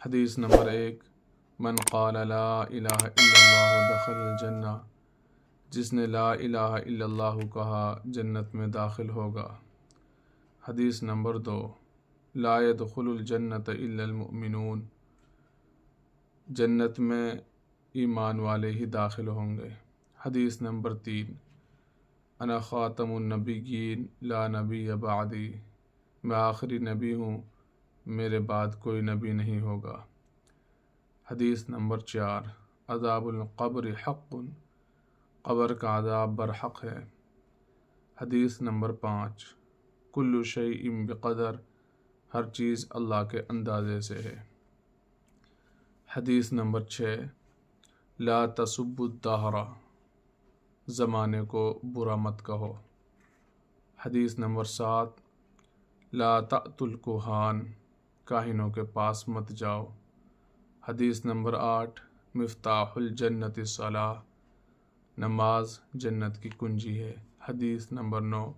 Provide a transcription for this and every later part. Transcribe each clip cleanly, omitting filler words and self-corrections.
حدیث نمبر 1، من قال لا الہ الا اللہ دخل الجنہ، جس نے لا الہ الا اللہ کہا جنت میں داخل ہوگا۔ حدیث نمبر 2، لا يدخل الجنۃ الا المؤمنون، جنت میں ایمان والے ہی داخل ہوں گے۔ حدیث نمبر 3، انا خاتم النبیین لا نبی بعدی، میں آخری نبی ہوں، میرے بعد کوئی نبی نہیں ہوگا۔ حدیث نمبر 4، عذاب القبر حق، قبر کا عذاب برحق ہے۔ حدیث نمبر 5، کل شیء بقدر، ہر چیز اللہ کے اندازے سے ہے۔ حدیث نمبر 6، لا تسبوا الدہر، زمانے کو برا مت کہو۔ حدیث نمبر 7، لا تأتوا الکہان، کاہنوں کے پاس مت جاؤ۔ حدیث نمبر 8، مفتاح الجنت الصلاۃ، نماز جنت کی کنجی ہے۔ حدیث نمبر 9،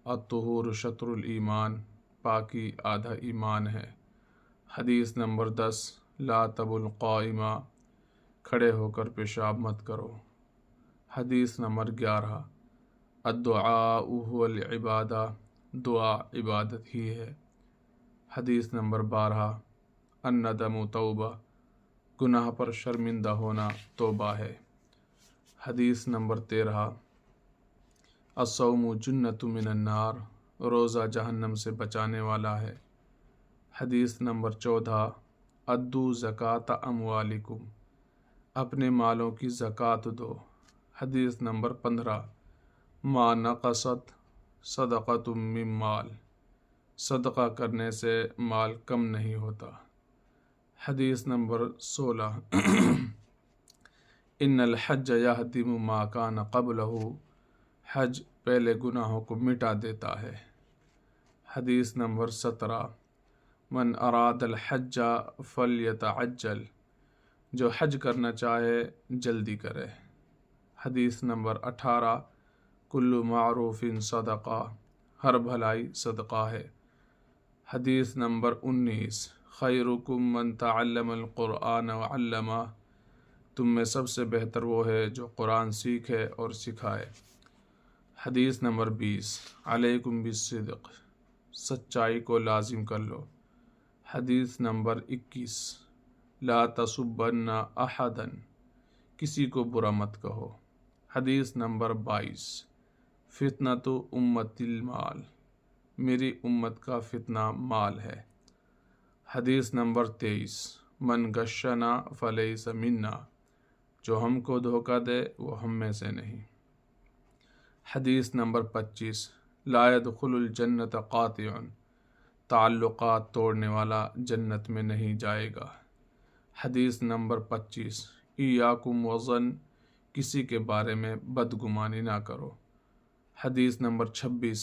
الطہور شطر الایمان، پاکی آدھا ایمان ہے۔ حدیث نمبر 10، لا تبل قائمہ، کھڑے ہو کر پیشاب مت کرو۔ حدیث نمبر 11، الدعاء هو العبادہ، دعا عبادت ہی ہے۔ حدیث نمبر 12، الندم توبہ، گناہ پر شرمندہ ہونا توبہ ہے۔ حدیث نمبر 13، الصوم جنۃ من النار، روزہ جہنم سے بچانے والا ہے۔ حدیث نمبر 14، ادوا زکوٰۃ اموالکم، اپنے مالوں کی زکوٰۃ دو۔ حدیث نمبر 15، ما نقصت صدقۃ من مال، صدقہ کرنے سے مال کم نہیں ہوتا۔ حدیث نمبر 16، ان الحج یہدم ما کان قبلہ، حج پہلے گناہوں کو مٹا دیتا ہے۔ حدیث نمبر 17، من اراد الحج فلیتعجل، جو حج کرنا چاہے جلدی کرے۔ حدیث نمبر 18، کل معروف صدقہ، ہر بھلائی صدقہ ہے۔ حدیث نمبر 19، خیرکم من تعلم القرآن وعلمہ، تم میں سب سے بہتر وہ ہے جو قرآن سیکھے اور سکھائے۔ حدیث نمبر 20، علیکم بالصدق، سچائی کو لازم کر لو۔ حدیث نمبر 21، لا تسبن احدا، کسی کو برا مت کہو۔ حدیث نمبر 22، فتنۃ امت المال، میری امت کا فتنہ مال ہے۔ حدیث نمبر 23، من غشنا فلیس منا، جو ہم کو دھوکہ دے وہ ہم میں سے نہیں۔ حدیث نمبر 25، لا يدخل الجنۃ قاطع، تعلقات توڑنے والا جنت میں نہیں جائے گا۔ حدیث نمبر 25، ایاکم والظن، کسی کے بارے میں بدگمانی نہ کرو۔ حدیث نمبر 26،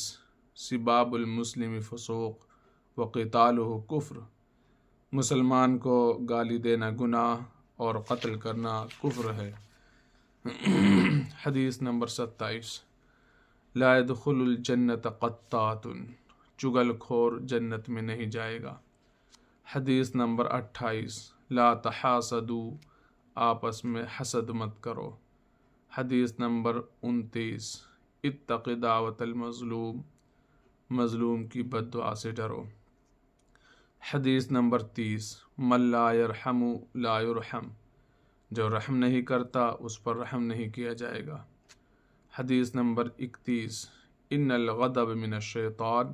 سباب المسلم فسوق وقتالہ کفر، مسلمان کو گالی دینا گناہ اور قتل کرنا کفر ہے۔ حدیث نمبر 27، لا يدخل الجنۃ قطات، چغل کھور جنت میں نہیں جائے گا۔ حدیث نمبر 28، لا تحاسدوا، آپس میں حسد مت کرو۔ حدیث نمبر 29، اتق دعوت المظلوم، مظلوم کی بد دعا سے ڈرو۔ حدیث نمبر 30، من لا یرحم لا یرحم، جو رحم نہیں کرتا اس پر رحم نہیں کیا جائے گا۔ حدیث نمبر 31، ان الغضب من الشیطان،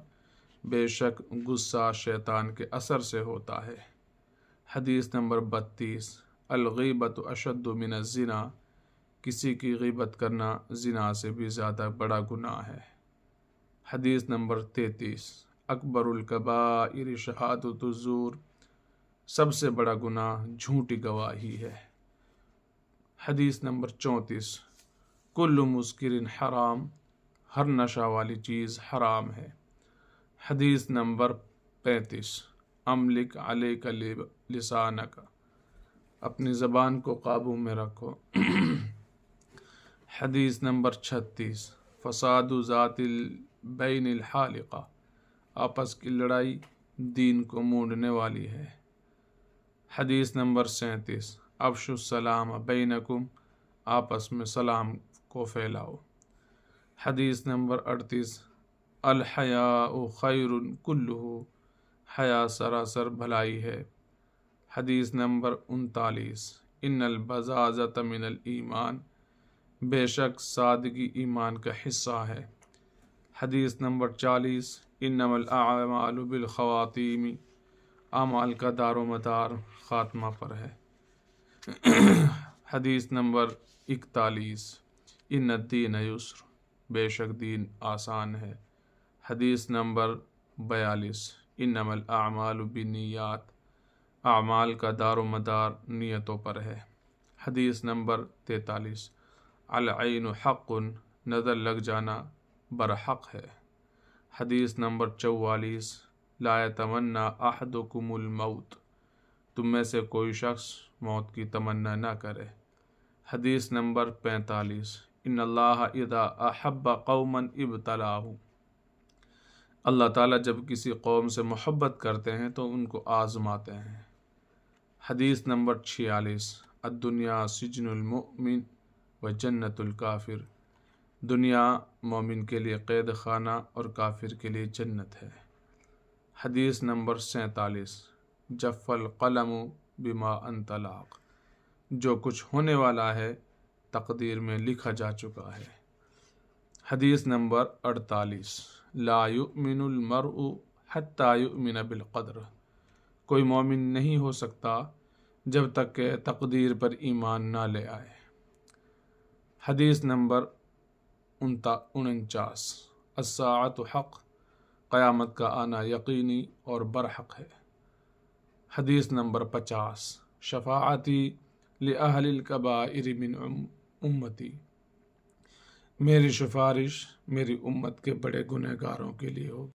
بے شک غصہ شیطان کے اثر سے ہوتا ہے۔ حدیث نمبر 32، الغیبۃ اشد من الزنا، کسی کی غیبت کرنا زنا سے بھی زیادہ بڑا گناہ ہے۔ حدیث نمبر 33، اکبر الکبائر شہادۃ الزور، سب سے بڑا گناہ جھوٹی گواہی ہے۔ حدیث نمبر 34، کل مسکر حرام، ہر نشہ والی چیز حرام ہے۔ حدیث نمبر 35، املک علیک لسانک، اپنی زبان کو قابو میں رکھو۔ حدیث نمبر 36، فساد ذات البین الحالقہ، آپس کی لڑائی دین کو مونڈنے والی ہے۔ حدیث نمبر 37 افشوا السلام بینکم، آپس میں سلام کو پھیلاؤ۔ حدیث نمبر 38 الحیاء خیر کلہ، حیا سراسر بھلائی ہے۔ حدیث نمبر 39 ان البذاذۃ من الایمان، بے شک سادگی ایمان کا حصہ ہے۔ حدیث نمبر 40 انما الاعمال بالخواتیم، اعمال کا دار و مدار خاتمہ پر ہے۔ حدیث نمبر 41 ان الدین یسر، بے شک دین آسان ہے۔ حدیث نمبر 42 انما الاعمال بالنیات، اعمال کا دار و مدار نیتوں پر ہے۔ حدیث نمبر 43 العین حق، نظر لگ جانا برحق ہے۔ حدیث نمبر 44 لا یتمنی احدکم الموت، تم میں سے کوئی شخص موت کی تمنا نہ کرے۔ حدیث نمبر 45 ان اللہ اذا احب قوما ابتلاہم، اللہ تعالیٰ جب کسی قوم سے محبت کرتے ہیں تو ان کو آزماتے ہیں۔ حدیث نمبر 46 الدنیا سجن المؤمن و جنت الکافر، دنیا مومن کے لیے قید خانہ اور کافر کے لیے جنت ہے۔ حدیث نمبر 47 جف القلم بما انطلاق، جو کچھ ہونے والا ہے تقدیر میں لکھا جا چکا ہے۔ حدیث نمبر 48 لا یؤمن المرء حتی یؤمن بالقدر، کوئی مومن نہیں ہو سکتا جب تک کہ تقدیر پر ایمان نہ لے آئے۔ حدیث نمبر 49 الساعۃ حق، قیامت کا آنا یقینی اور برحق ہے۔ حدیث نمبر 50 شفاعتی لأہل الکبائر من امتی، میری سفارش میری امت کے بڑے گنہگاروں کے لیے ہوگی۔